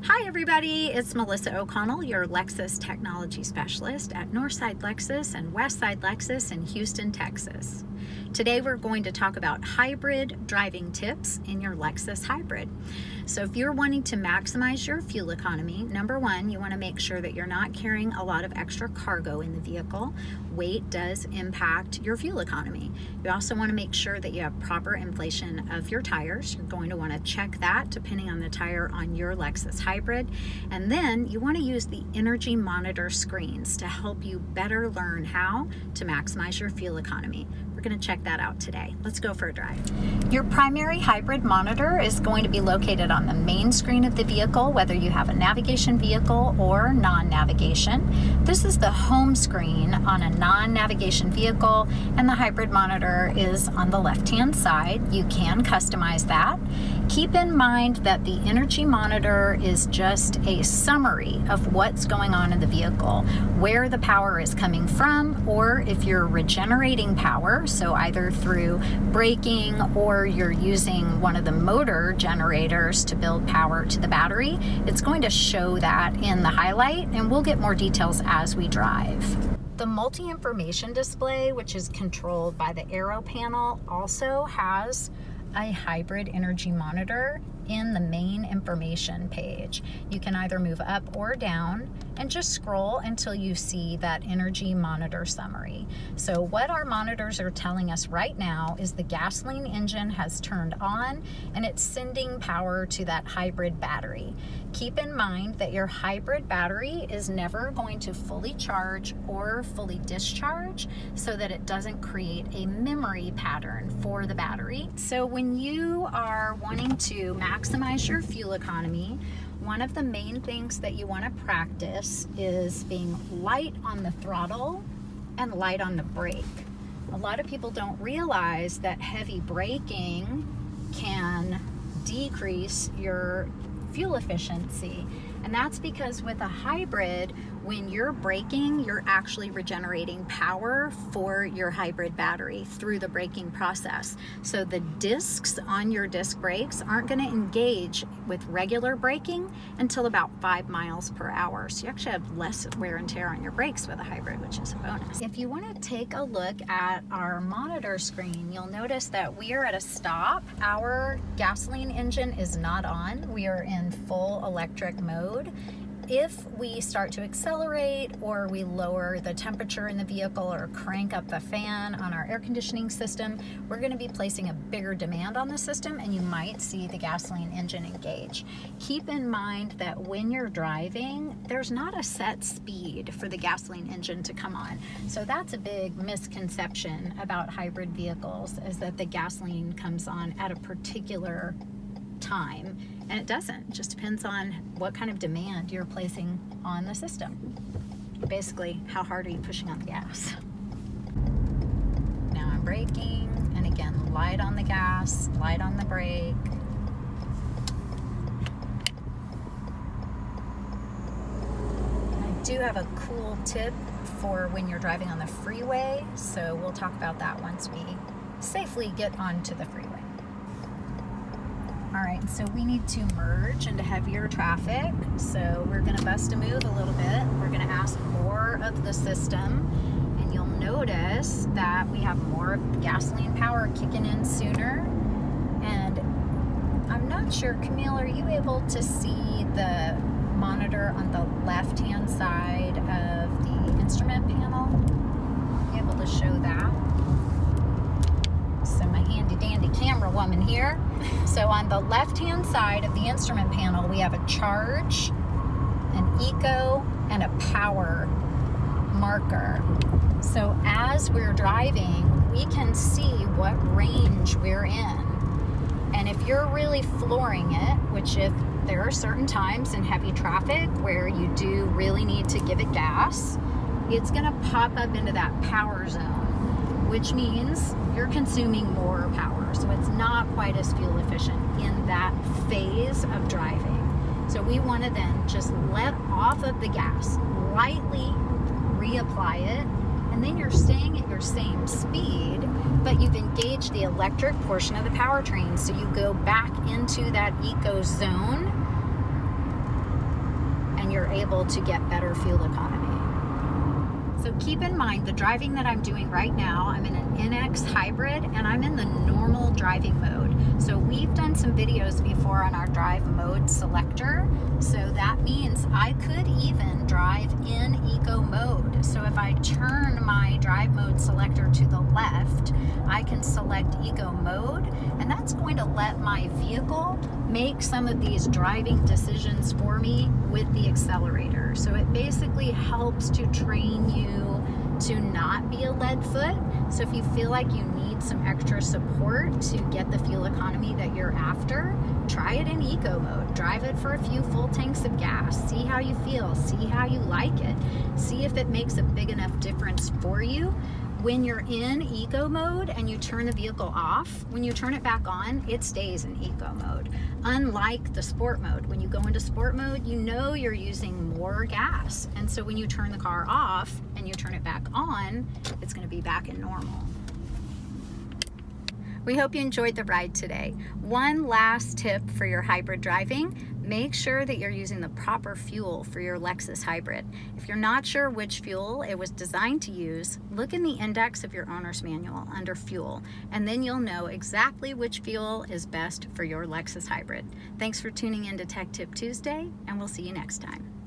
Hi everybody, it's Melissa O'Connell, your Lexus Technology Specialist at Northside Lexus and Westside Lexus in Houston, Texas. Today we're going to talk about hybrid driving tips in your Lexus Hybrid. So if you're wanting to maximize your fuel economy, number one, you want to make sure that you're not carrying a lot of extra cargo in the vehicle. Weight does impact your fuel economy. You also want to make sure that you have proper inflation of your tires. You're going to want to check that depending on the tire on your Lexus Hybrid. And then you want to use the energy monitor screens to help you better learn how to maximize your fuel economy. We're going to check that out today. Let's go for a drive. Your primary hybrid monitor is going to be located on the main screen of the vehicle, whether you have a navigation vehicle or non-navigation. This is the home screen on a non-navigation vehicle, and the hybrid monitor is on the left-hand side. You can customize that. Keep in mind that the energy monitor is just a summary of what's going on in the vehicle, where the power is coming from, or if you're regenerating power, so either through braking or you're using one of the motor generators to build power to the battery, it's going to show that in the highlight, and we'll get more details as we drive. The multi-information display, which is controlled by the arrow panel, also has a hybrid energy monitor in the main information page. You can either move up or down and just scroll until you see that energy monitor summary. So what our monitors are telling us right now is the gasoline engine has turned on and it's sending power to that hybrid battery. Keep in mind that your hybrid battery is never going to fully charge or fully discharge so that it doesn't create a memory pattern for the battery. So when you are wanting to maximize your fuel economy, one of the main things that you want to practice is being light on the throttle and light on the brake. A lot of people don't realize that heavy braking can decrease your fuel efficiency, and that's because with a hybrid, when you're braking, you're actually regenerating power for your hybrid battery through the braking process. So the discs on your disc brakes aren't going to engage with regular braking until about 5 miles per hour. So you actually have less wear and tear on your brakes with a hybrid, which is a bonus. If you want to take a look at our monitor screen, you'll notice that we are at a stop. Our gasoline engine is not on. We are in full electric mode. If we start to accelerate or we lower the temperature in the vehicle or crank up the fan on our air conditioning system, we're going to be placing a bigger demand on the system, and you might see the gasoline engine engage. Keep in mind that when you're driving, there's not a set speed for the gasoline engine to come on. So that's a big misconception about hybrid vehicles, is that the gasoline comes on at a particular time, and it doesn't. It just depends on what kind of demand you're placing on the system. Basically, how hard are you pushing on the gas? Now I'm braking, and again, light on the gas, light on the brake. I do have a cool tip for when you're driving on the freeway, so we'll talk about that once we safely get onto the freeway. All right, so we need to merge into heavier traffic. So we're gonna bust a move a little bit. We're gonna ask more of the system, and you'll notice that we have more gasoline power kicking in sooner. And I'm not sure, Camille, are you able to see the monitor on the left-hand side of the instrument panel? Are you able to show that? So my handy-dandy camera woman here. So on the left-hand side of the instrument panel, we have a charge, an eco, and a power marker. So as we're driving, we can see what range we're in. And if you're really flooring it, which if there are certain times in heavy traffic where you do really need to give it gas, it's gonna pop up into that power zone, which means you're consuming more power. So it's not quite as fuel efficient in that phase of driving. So we want to then just let off of the gas, lightly reapply it, and then you're staying at your same speed, but you've engaged the electric portion of the powertrain. So you go back into that eco zone able to get better fuel economy. So keep in mind the driving that I'm doing right now, I'm in an NX hybrid and I'm in the normal driving mode. So we've done some videos before on our drive mode selector. So that means I could even drive in eco mode. So if I turn my drive mode selector to the left, I can select eco mode, and that's going to let my vehicle make some of these driving decisions for me with the accelerator. So it basically helps to train you to not be a lead foot. So if you feel like you need some extra support to get the fuel economy that you're after, try it in eco mode. Drive it for a few full tanks of gas. See how you feel. See how you like it. See if it makes a big enough difference for you. When you're in eco mode and you turn the vehicle off, when you turn it back on, it stays in eco mode. Unlike the sport mode, when you go into sport mode, you know you're using more gas. And so when you turn the car off and you turn it back on, it's going to be back in normal. We hope you enjoyed the ride today. One last tip for your hybrid driving: make sure that you're using the proper fuel for your Lexus hybrid. If you're not sure which fuel it was designed to use, look in the index of your owner's manual under fuel, and then you'll know exactly which fuel is best for your Lexus hybrid. Thanks for tuning in to Tech Tip Tuesday, and we'll see you next time.